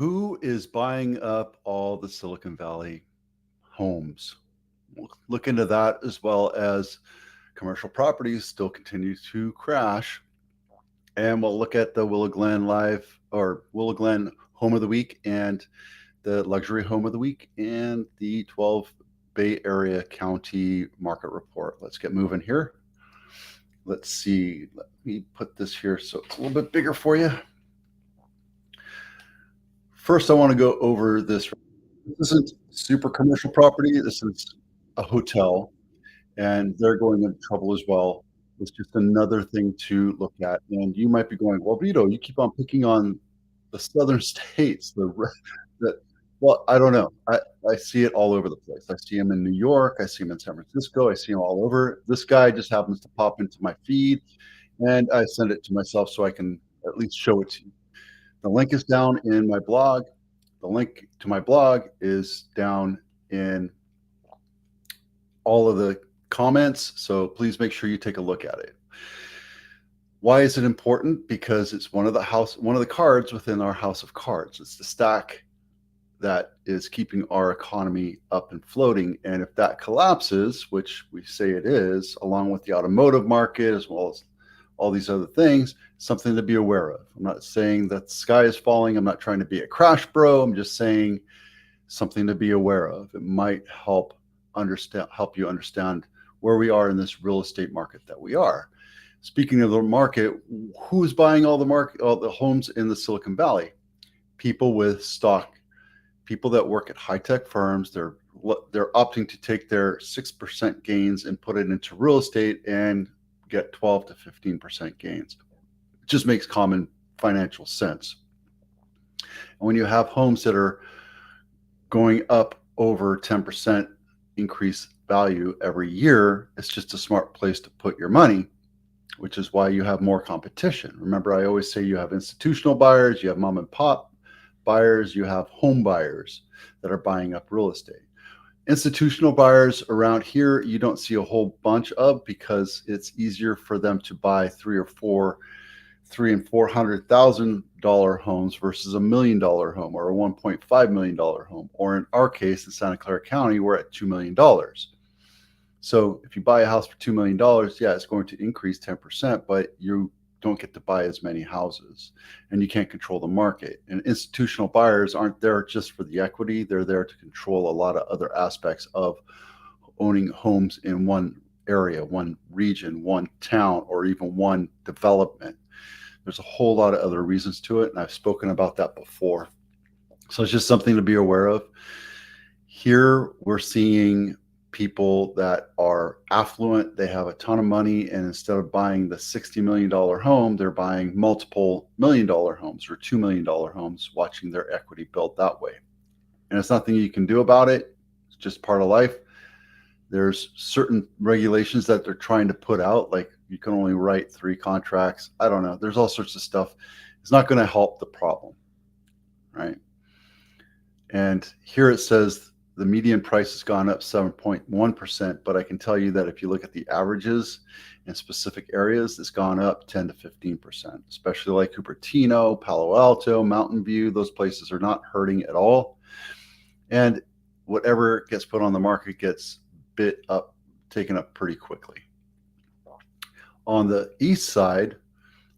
Who is buying up all the Silicon Valley homes? We'll look into that as well as commercial properties still continue to crash. And we'll look at the Willow Glen Live or Willow Glen Home of the Week and the Luxury Home of the Week and the 12 Bay Area County Market Report. Let's get moving here. Let's see. Let me put this here so it's a little bit bigger for you. First, I want to go over this. This isn't super commercial property. This is a hotel, and they're going into trouble as well. It's just another thing to look at. And you might be going, well, Vito, you keep on picking on the southern states. Well, I don't know. I see it all over the place. I see them in New York. I see them in San Francisco. I see them all over. This guy just happens to pop into my feed, and I send it to myself so I can at least show it to you. The link is down in my blog. The link to my blog is down in all of the comments. So please make sure you take a look at it. Why is it important? Because it's one of the cards within our house of cards. It's the stack that is keeping our economy up and floating. And if that collapses, which we say it is, along with the automotive market, as well as all these other things, something to be aware of. I'm not saying that the sky is falling. I'm not trying to be a crash bro. I'm just saying something to be aware of. It might help you understand where we are in this real estate market that we are. Speaking of the market, who's buying all the homes in the Silicon Valley? People with stock, people that work at high-tech firms. They're opting to take their 6% gains and put it into real estate and get 12 to 15% gains. It just makes common financial sense. And when you have homes that are going up over 10% increase value every year, it's just a smart place to put your money, which is why you have more competition. Remember, I always say you have institutional buyers, you have mom and pop buyers, you have home buyers that are buying up real estate. Institutional buyers around here, you don't see a whole bunch of, because it's easier for them to buy $300,000 and $400,000 homes versus $1 million home or a $1.5 million home. Or in our case, in Santa Clara County, we're at $2 million. So if you buy a house for $2 million, yeah, it's going to increase 10%, but you don't get to buy as many houses and you can't control the market. And institutional buyers aren't there just for the equity. They're there to control a lot of other aspects of owning homes in one area, one region, one town, or even one development. There's a whole lot of other reasons to it, and I've spoken about that before. So it's just something to be aware of. Here we're seeing people that are affluent, they have a ton of money, and instead of buying the $60 million home, they're buying multiple $1 million homes or $2 million homes, watching their equity build that way. And it's nothing you can do about it. It's just part of life. There's certain regulations that they're trying to put out, like you can only write 3 contracts. I don't know. There's all sorts of stuff. It's not going to help the problem, right? And here it says the median price has gone up 7.1%, but I can tell you that if you look at the averages in specific areas, it's gone up 10 to 15%, especially like Cupertino, Palo Alto, Mountain View. Those places are not hurting at all. And whatever gets put on the market gets taken up pretty quickly. On the east side,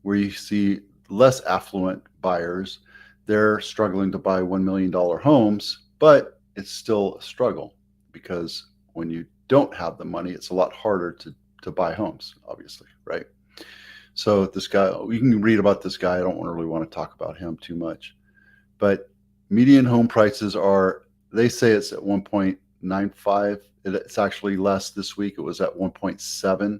where you see less affluent buyers, they're struggling to buy $1 million homes, but it's still a struggle because when you don't have the money, it's a lot harder to buy homes, obviously, right? So this guy, we can read about this guy. I don't really want to talk about him too much, but median home prices they say it's at 1.95. It's actually less this week. It was at 1.7.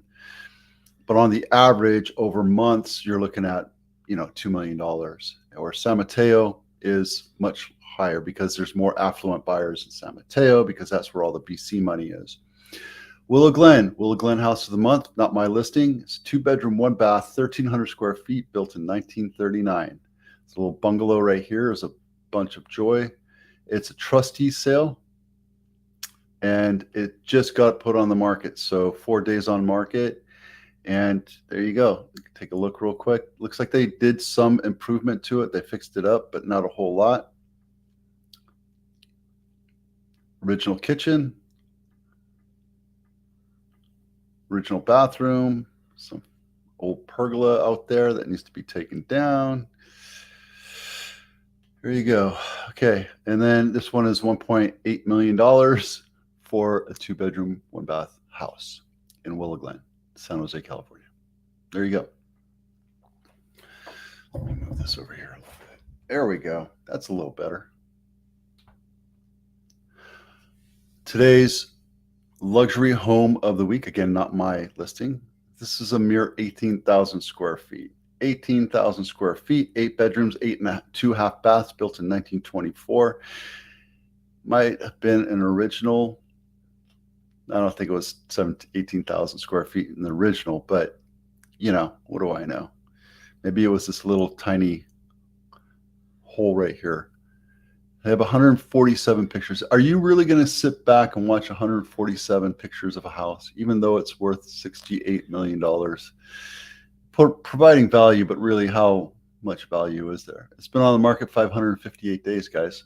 But on the average over months, you're looking at, $2 million. Or San Mateo is much higher because there's more affluent buyers in San Mateo because that's where all the BC money is. Willow Glen House of the Month, not my listing. It's a 2-bedroom, 1-bath, 1,300 square feet, built in 1939. It's a little bungalow right here. Is a bunch of joy. It's a trustee sale, and it just got put on the market. So 4 days on market, and there you go. Take a look real quick. Looks like they did some improvement to it. They fixed it up, but not a whole lot. Original kitchen, original bathroom, some old pergola out there that needs to be taken down. There you go. Okay, and then this one is $1.8 million for a 2-bedroom, 1-bath house in Willow, Glen, San Jose, California. There you go. Let me move this over here a little bit. There we go. That's a little better. Today's luxury home of the week, again, not my listing. This is a mere 18,000 square feet. 18,000 square feet, 8 bedrooms, 2.5 baths, built in 1924. Might have been an original. I don't think it was 18,000 square feet in the original, but you know, what do I know? Maybe it was this little tiny hole right here. I have 147 pictures. Are you really going to sit back and watch 147 pictures of a house, even though it's worth $68 million? Providing value, but really how much value is there? It's been on the market 558 days, guys.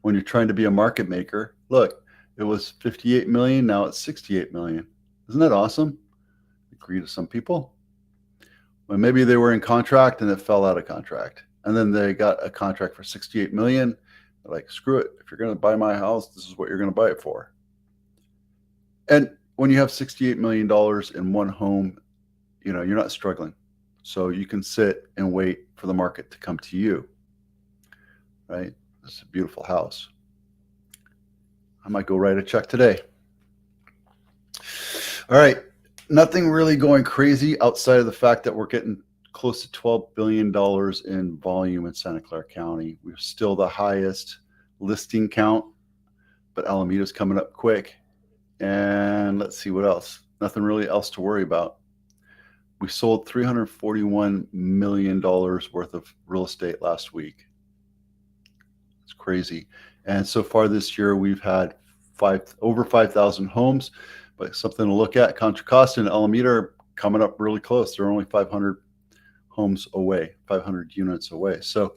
When you're trying to be a market maker, look, it was 58 million, now it's 68 million. Isn't that awesome? Agree to some people. Well, maybe they were in contract and it fell out of contract. And then they got a contract for 68 million. They're like, screw it. If you're going to buy my house, this is what you're going to buy it for. And when you have $68 million in one home, you know, you're not struggling. So you can sit and wait for the market to come to you, right? It's a beautiful house. I might go write a check today. All right. Nothing really going crazy outside of the fact that we're getting close to $12 billion in volume in Santa Clara County. We're still the highest listing count, but Alameda's coming up quick. And let's see what else. Nothing really else to worry about. We sold $341 million worth of real estate last week. It's crazy. And so far this year, we've had over 5,000 homes, but something to look at. Contra Costa and Alameda are coming up really close. They're only 500 homes away, 500 units away. So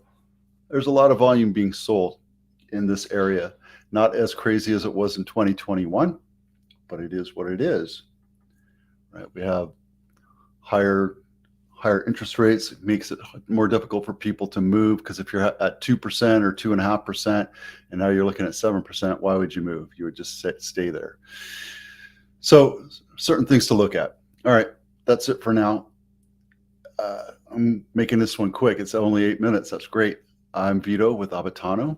there's a lot of volume being sold in this area. Not as crazy as it was in 2021, but it is what it is, right? We have higher interest rates. It makes it more difficult for people to move, because if you're at 2% or 2.5% and now you're looking at 7%, why would you move? You would just stay there. So certain things to look at. All right, that's it for now. I'm making this one quick. It's only 8 minutes. That's great. I'm Vito with Abitano.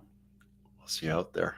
I'll see you out there.